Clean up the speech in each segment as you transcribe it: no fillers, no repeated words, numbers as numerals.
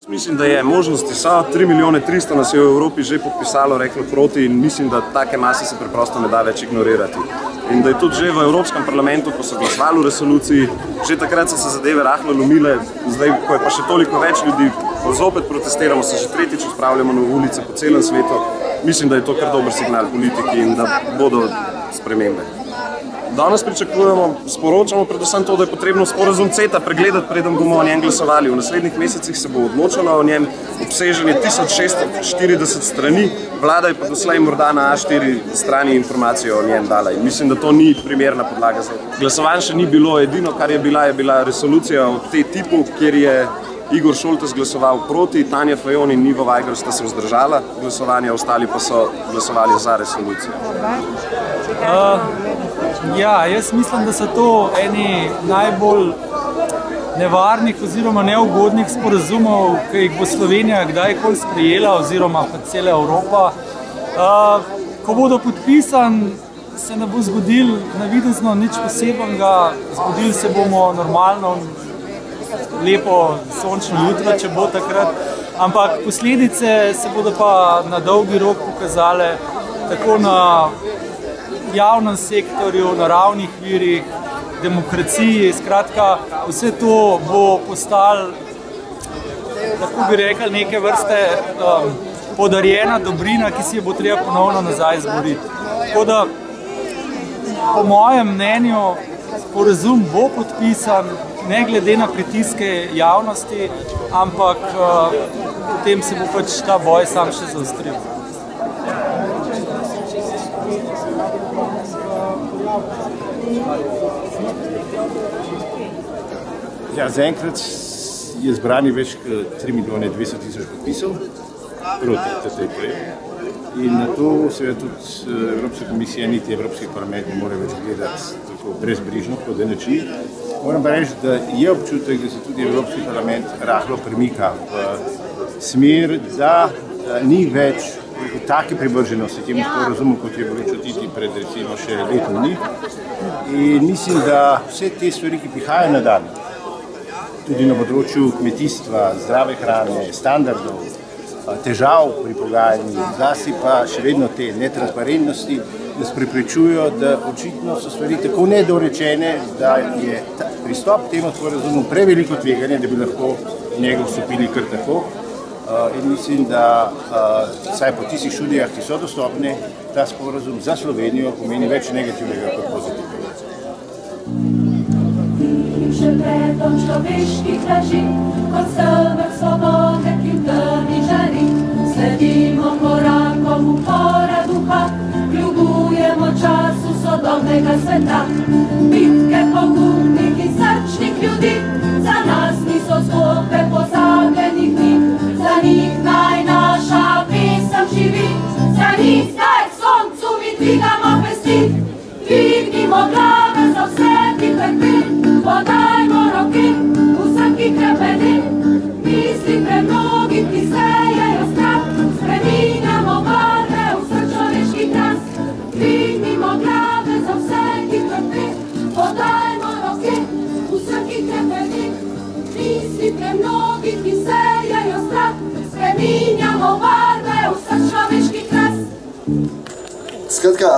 Mislim, da je možnosti so, 3 milijone 300 nas je v Evropi že podpisalo, reklo proti in mislim, da take mase se preprosto ne da več ignorirati. In da je tudi že v Evropskem parlamentu, ko so glasovali v resoluciji, že takrat so se zadeve rahlo lomile, zdaj, ko je pa še toliko več ljudi, zopet protestiramo, se že tretjič odpravljamo na ulice po celem svetu, mislim, da je to kar dober signal politiki in da bodo spremembe. Danes pričakujemo, sporočamo predvsem to, da je potrebno sporazum CETA pregledati, preden bomo o njem glasovali. V naslednjih mesecih se bo odločalo o njem, obsežen je 1640 strani, vlada je pa doslej morda na A4 strani informacijo o njem dala in mislim, da to ni primerna podlaga za glasovanje. Še ni bilo, edino, kar je bila resolucija o tej tipu, kjer je Igor Šoltes glasoval proti, Tanja Fajon in Ivo Vajgl sta se vzdržala glasovanja, ostali pa so glasovali za resolucijo. Ja, jaz mislim, da so to eni najbolj nevarnih oziroma neugodnih sporazumov, ki jih bo Slovenija kdajkoli sprejela oziroma pa cela Evropa. Ko bodo podpisan, se ne bo zgodil navidezno nič posebenega, zgodil se bomo normalno, lepo sončno jutro, če bo takrat, ampak posledice se bodo pa na dolgi rok pokazale tako na javnem sektorju, naravnih virih, demokraciji, skratka, vse to bo postalo, lahko bi rekli, neke vrste podarjena dobrina, ki si jo bo treba ponovno nazaj izboriti. Tako da, po mojem mnenju, sporazum bo podpisan, ne glede na pritiske javnosti, ampak potem se bo pač ta boj sam še zaostril. Ja, zaenkrat je zbrani več kot 3 milijone 200 tisoč podpisov proti TTIP. In na to seveda tudi Evropska komisija niti Evropski parlament ne more več gledati tako brezbrižno, kot da nič ni. Moram pa reči, da je občutek, da se tudi Evropski parlament rahlo premika v smer, da ni več take privrženosti temu sporazumu, kot je bilo čutiti pred recimo še letom dni. In mislim, da vse te stvari, ki prihajajo na dan, tudi na področju kmetijstva, zdrave hrane, standardov, težav pri pogajanjih, zlasti pa še vedno te netransparentnosti, nas preprečujejo, da očitno so stvari tako nedorečene, da je pristop k temu sporazumu preveliko tveganje, da bi lahko njega vstopili kar tako. In mislim, da vsaj po tistih študijah, ki so dostopne, ta sporazum za Slovenijo pomeni več negativnega kot pozitivnega. Še predom človeških laži, kot stolbek svobode, ki v trni žari. Sledimo korakom upora duha, ljubujemo času sodobnega sveta. Bitke pogumnih in srčnih ljudi, za nas niso zgodbe pozabljenih dni. Za njih naj naša pesem živi, za njih naj k soncu mi dvigamo pesti. Dvignimo glave za vse, ki trpi, podajmo roki vsem, ki krepeni. Misli premnogih, ki sejejo strah, spreminjamo barve vseh človeških nas. Dvignimo glave za vse, ki trpi, podajmo roki vsem, ki krepeni. Misli premnogih, ki sejejo strah, spreminjamo barve vseh človeških nas. Skratka,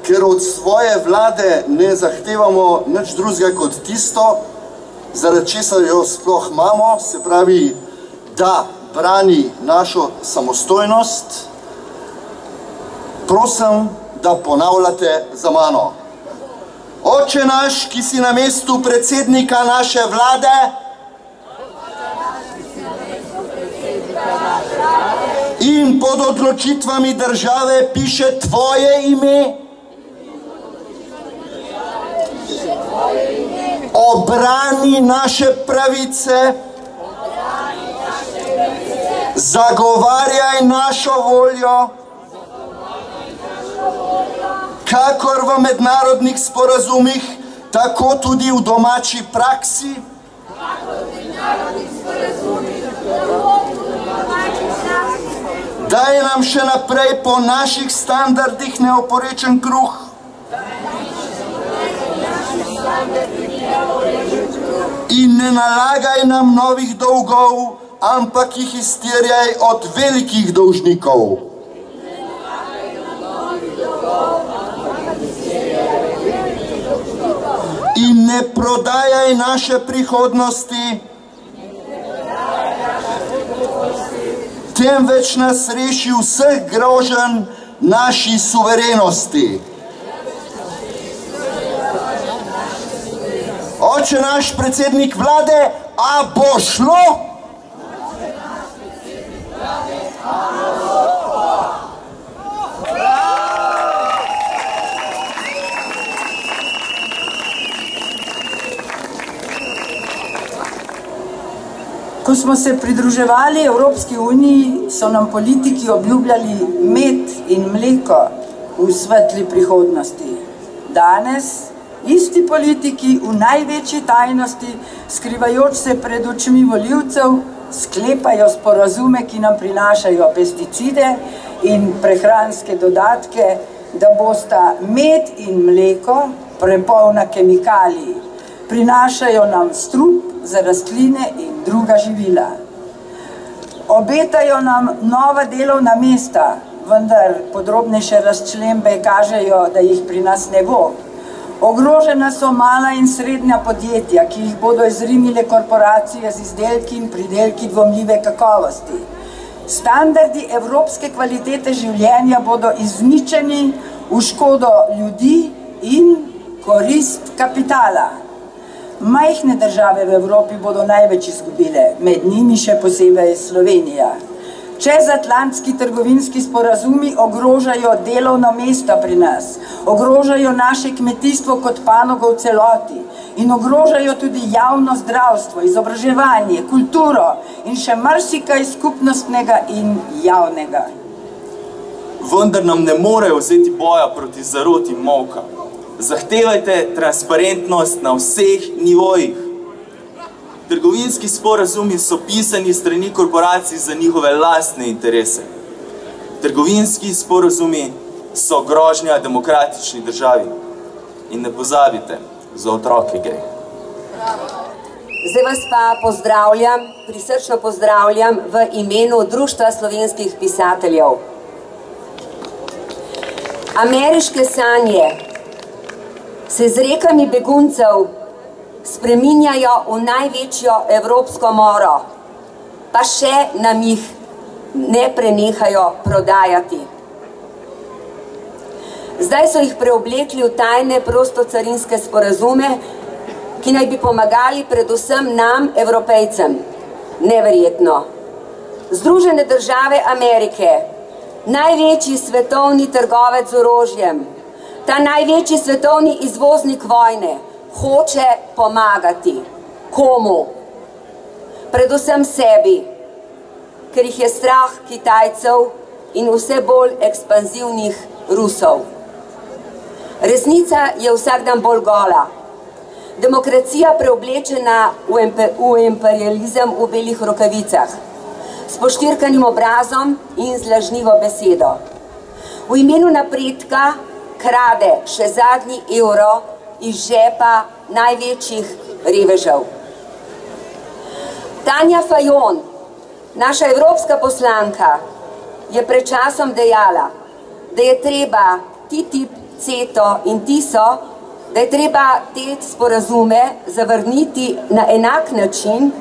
ker od svoje vlade ne zahtevamo nič drugega kot tisto, zaradi česar jo sploh imamo, se pravi, da brani našo samostojnost, prosim, da ponavljate za mano. Oče naš, ki si na mestu predsednika naše vlade, in pod odločitvami države piše tvoje ime, obrani naše pravice, zagovarjaj našo voljo, kakor v mednarodnih sporazumih, tako tudi v domači praksi, daj nam še naprej po naših standardih neoporečen kruh, in ne nalagaj nam novih dolgov, ampak jih izterjaj od velikih dolžnikov. In ne prodajaj naše prihodnosti, temveč nas reši vseh groženj naši suverenosti. Oče naš predsednik vlade, a bo šlo? Ko smo se pridruževali Evropski uniji, so nam politiki obljubljali med in mleko v svetli prihodnosti. Danes isti politiki v največji tajnosti, skrivajoč se pred očmi volivcev, sklepajo sporazume, ki nam prinašajo pesticide in prehranske dodatke, da bosta med in mleko prepolna kemikalij. Prinašajo nam strup za rastline in druga živila. Obetajo nam nova delovna mesta, vendar podrobnejše razčlembe kažejo, da jih pri nas ne bo. Ogrožena so mala in srednja podjetja, ki jih bodo izrinile korporacije z izdelki in pridelki dvomljive kakovosti. Standardi evropske kvalitete življenja bodo izničeni v škodo ljudi in korist kapitala. Majhne države v Evropi bodo največ izgubile, med njimi še posebej Slovenija. Čezatlantski trgovinski sporazumi ogrožajo delovna mesta pri nas, ogrožajo naše kmetijstvo kot panogo v celoti in ogrožajo tudi javno zdravstvo, izobraževanje, kulturo in še marsikaj skupnostnega in javnega. Vendar nam ne morejo vzeti boja proti zaroti molka. Zahtevajte transparentnost na vseh nivojih. Trgovinski sporazumi so pisani strani korporacij za njihove lastne interese. Trgovinski sporazumi so grožnja demokratični državi. In ne pozabite, za otroke gre. Zdaj vas pa pozdravljam, prisrčno pozdravljam v imenu Društva slovenskih pisateljev. Ameriške sanje se z rekami beguncev spreminjajo v največjo evropsko moro, pa še nam jih ne prenehajo prodajati. Zdaj so jih preoblekli v tajne prostocarinske sporazume, ki naj bi pomagali predvsem nam, Evropejcem. Neverjetno. Združene države Amerike, največji svetovni trgovec z orožjem, ta največji svetovni izvoznik vojne, hoče pomagati. Komu? Predvsem sebi, ker jih je strah Kitajcev in vse bolj ekspanzivnih Rusov. Resnica je vsak dan bolj gola. Demokracija preoblečena v imperializem v belih rokavicah, s poštirkanim obrazom in z lažnivo besedo. V imenu napredka krade še zadnji evro iz žepa največjih revežev. Tanja Fajon, naša evropska poslanka, je pred časom dejala, da je treba TTIP, CETO in TISO, da je treba te sporazume zavrniti na enak način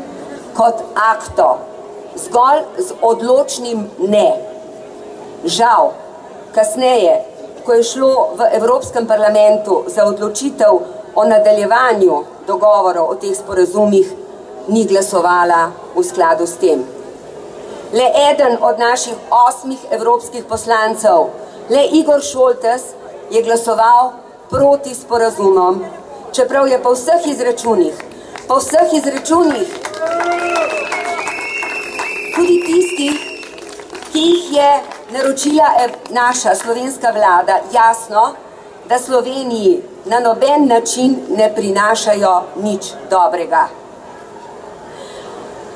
kot ACTA, zgolj z odločnim ne. Žal, kasneje, ko je šlo v Evropskem parlamentu za odločitev o nadaljevanju dogovorov o teh sporazumih, ni glasovala v skladu s tem. Le eden od naših 8 evropskih poslancev, le Igor Šoltes, je glasoval proti sporazumom, čeprav je po vseh izračunih, tudi tistih, ki jih je naročila naša slovenska vlada, jasno, da Sloveniji na noben način ne prinašajo nič dobrega.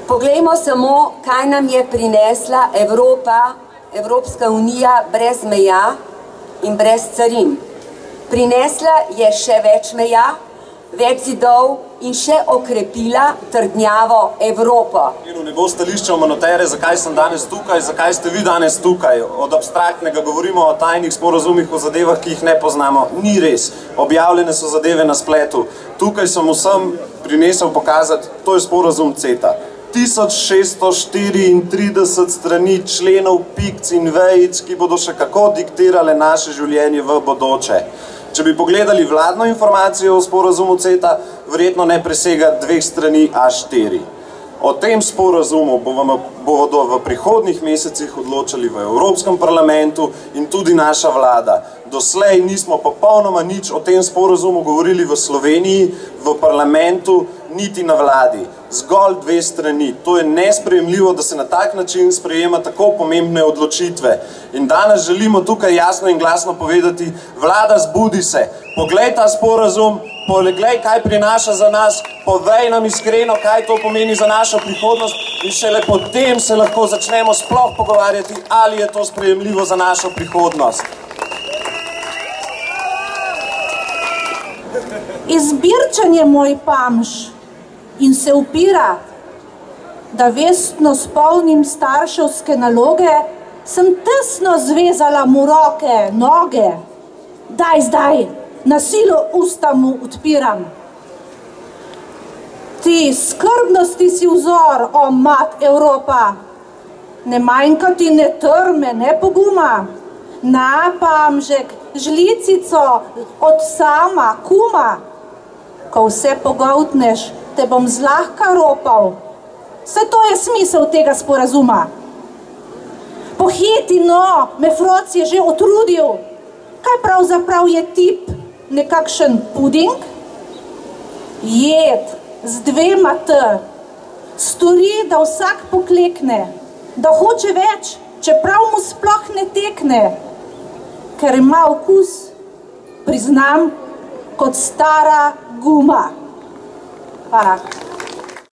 Poglejmo samo, kaj nam je prinesla Evropska unija brez meja in brez carin. Prinesla je še več meja, več zidov in še okrepila trdnjavo Evropo. Ne bo stališče o monetere, zakaj sem danes tukaj, zakaj ste vi danes tukaj. Od abstraktnega govorimo o tajnih sporazumih, o zadevah, ki jih ne poznamo. Ni res. Objavljene so zadeve na spletu. Tukaj sem vsem prinesel pokazati, to je sporazum CETA. 1634 strani členov, pikc in vejic, ki bodo še kako diktirale naše življenje v bodoče. Če bi pogledali vladno informacijo o sporazumu CETA, verjetno ne presega 2 strani A4. O tem sporazumu bodo v prihodnjih mesecih odločali v Evropskem parlamentu in tudi naša vlada. Doslej nismo popolnoma nič o tem sporazumu govorili v Sloveniji, v parlamentu, niti na vladi. Zgolj 2 strani. To je nesprejemljivo, da se na tak način sprejema tako pomembne odločitve. In danes želimo tukaj jasno in glasno povedati, vlada, zbudi se, poglej ta sporazum, poglej, kaj prinaša za nas, povej nam iskreno, kaj to pomeni za našo prihodnost in šele potem se lahko začnemo sploh pogovarjati, ali je to sprejemljivo za našo prihodnost. Izbirčen je moj pamž in se upira, da vestno spolnim starševske naloge, sem tesno zvezala mu roke, noge. Zdaj, na silo usta mu odpiram. Ti skrbnosti si vzor, o mat Evropa, ne manjka ti ne trme, ne poguma. Na, pamžek, žlicico od sama, kuma. Ko vse pogoltneš, te bom zlahka ropal. Vse to je smisel tega sporazuma. Pohiti, no, Mefroc je že otrudil. Kaj pravzaprav je tip? Nekakšen puding? Jed z 2 T. Stori, da vsak poklekne, da hoče več, čeprav mu sploh ne tekne. Ker ima okus, priznam, kot stara guma. Hvala.